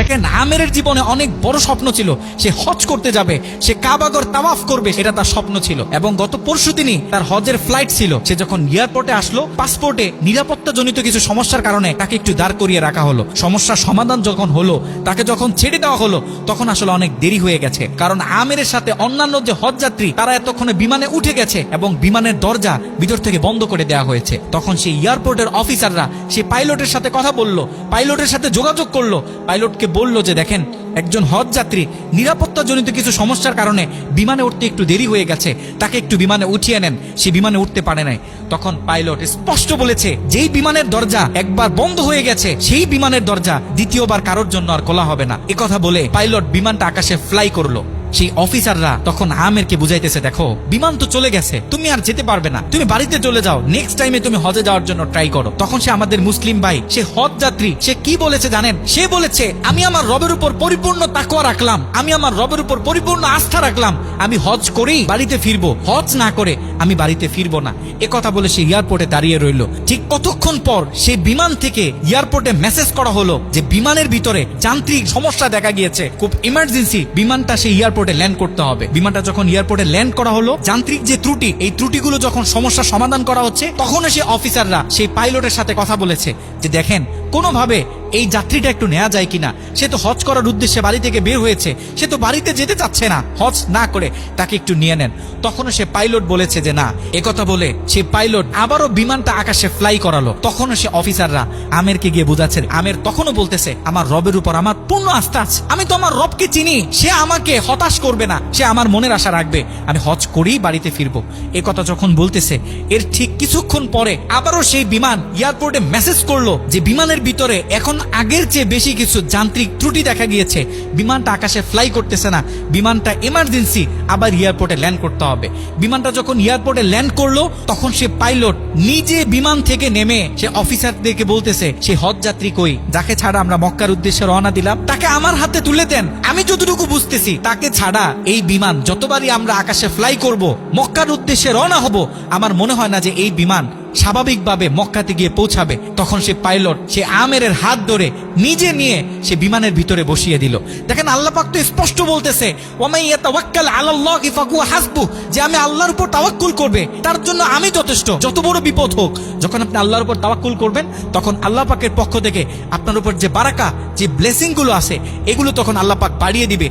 দেখেন আমেরের জীবনে অনেক বড় স্বপ্ন ছিল, সে হজ করতে যাবে, সে কাবাগর তাওয়াফ করবে, এটা তার স্বপ্ন ছিল। এবং গত পরশুদিনই তার হজের ফ্লাইট ছিল। সে যখন এয়ারপোর্টে আসলো, পাসপোর্টে নিরাপত্তাজনিত কিছু সমস্যার কারণে তাকে একটু দাঁড় করিয়ে রাখা হলো। সমস্যার সমাধান যখন হলো, তাকে যখন ছেড়ে দেওয়া হলো, তখন আসলে অনেক দেরি হয়ে গেছে। কারণ আমেরের সাথে অন্যান্য যে হজ যাত্রী তারা এতক্ষণে বিমানে উঠে গেছে এবং বিমানের দরজা ভিতর থেকে বন্ধ করে দেওয়া হয়েছে। তখন সেই এয়ারপোর্টের অফিসাররা সেই পাইলটের সাথে কথা বলল, পাইলটের সাথে যোগাযোগ করলো, পাইলটকে বলল যে দেখেন একজন হজ যাত্রী নিরাপত্তাজনিত কিছু সমস্যার কারণে বিমানে উঠতে একটু দেরি হয়ে গেছে, তাকে একটু বিমানে উঠিয়ে নেন, সে বিমানে উঠতে পারে নাই। তখন পাইলট স্পষ্ট বলেছে যেই বিমানের দরজা একবার বন্ধ হয়ে গেছে সেই বিমানের দরজা দ্বিতীয়বার কারোর জন্য আর খোলা হবে না। একথা বলে পাইলট বিমানটা আকাশে ফ্লাই করলো। সেই অফিসাররা তখন আমেরকে বুঝাইতেছে, দেখো বিমান তো চলে গেছে, তুমি আর যেতে পারবে না, তুমি বাড়িতে চলে যাও, নেক্সট টাইমে তুমি হজে যাওয়ার জন্য ট্রাই করো। তখন সে আমাদের মুসলিম ভাই, সে হজ যাত্রী, সে কি বলেছে জানেন? সে বলেছে আমি আমার রবের উপর পরিপূর্ণ তাকওয়া রাখলাম, আমি আমার রবের উপর পরিপূর্ণ আস্থা রাখলাম, আমি হজ করেই বাড়িতে ফিরবো, হজ না করে আমি বাড়িতে ফিরবো না। কথা বলে সে এয়ারপোর্টে দাঁড়িয়ে রইল। ঠিক কতক্ষণ পর সেই বিমান থেকে এয়ারপোর্টে মেসেজ করা হলো যে বিমানের ভিতরে যান্ত্রিক সমস্যা দেখা গিয়েছে, খুব ইমার্জেন্সি, বিমানটা সেই এয়ারপোর্টে ল্যান্ড করতে হবে। বিমানটা যখন এয়ারপোর্টে ল্যান্ড করা হলো, যান্ত্রিক যে ত্রুটি, এই ত্রুটিগুলো যখন সমস্যার সমাধান করা হচ্ছে, তখন সে অফিসাররা সেই পাইলটের সাথে কথা বলেছে যে দেখেন কোনোভাবে এই যাত্রীটা একটু নেওয়া যায় কিনা, সে তো হজ করার উদ্দেশ্যে বাড়ি থেকে বের হয়েছে, সে তো বাড়িতে যেতে চাচ্ছে না, হজ না করে তাকে একটু নিয়ে নেন। তখনও সে পাইলট বলেছে যে না। একথা বলে সে পাইলট আবারও বিমানটা আকাশে ফ্লাই করালো। তখনও সে অফিসাররা আমেরকে গিয়ে বোঝাচ্ছে, আমের তখনও বলতেছে আমার রবের উপর আমার পূর্ণ আস্থা আছে, আমি তো আমার রবকে চিনি, সে আমাকে হতাশ করবে না, সে আমার মনের আশা রাখবে, আমি হজ করেই বাড়িতে ফিরবো। একথা যখন বলতেছে, এর ঠিক কিছুক্ষণ পরে আবারও সেই বিমান এয়ারপোর্টে মেসেজ করলো যে বিমানের ভিতরে এখন আগের চেয়ে বেশি কিছু যান্ত্রিক ত্রুটি দেখা গিয়েছে, বিমানটা আকাশে ফ্লাই করতেছে না, বিমানটা ইমার্জেন্সি, আবার এয়ারপোর্টে ল্যান্ড করতে হবে। বিমানটা যখন এয়ারপোর্টে ল্যান্ড করলো, তখন সে পাইলট নিজে বিমান থেকে নেমে সে অফিসারদেরকে বলতেছে সে হজ যাত্রী কই, যাকে ছাড়া আমরা মক্কার উদ্দেশ্যে রওনা দিলাম, তাকে আমার হাতে তুলে দেন। আমি যতটুকু বুঝতেছি তাকে ছাড়া এই বিমান যতবারই আমরা আকাশে ফ্লাই করব, মক্কার উদ্দেশ্যে রওনা হব, আমার মনে হয় না যে এই বিমান স্বাভাবিকভাবে মক্কাতে গিয়ে পৌঁছাবে। তখন সে পাইলট সে আমেরের হাত ধরে নিজে নিয়ে সে বিমানের ভিতরে বসিয়ে দিল। দেখেন আল্লাহ পাক তো স্পষ্ট বলতেছে ওয়ামাই ইয়াতাওয়াক্কাল আলাল্লাহি ফাহুয়া হাসবু, যে আমি আল্লাহর উপর তাওয়াক্কুল করবে তার জন্য আমি যথেষ্ট, যত বড় বিপদ হোক। যখন আপনি আল্লাহর উপর তাওয়াক্কুল করবেন, তখন আল্লাহ পাকের পক্ষ থেকে আপনার উপর যে বারাকা, যে ব্লেসিং গুলো আছে, এগুলো তখন আল্লাহ পাক বাড়িয়ে দিবে।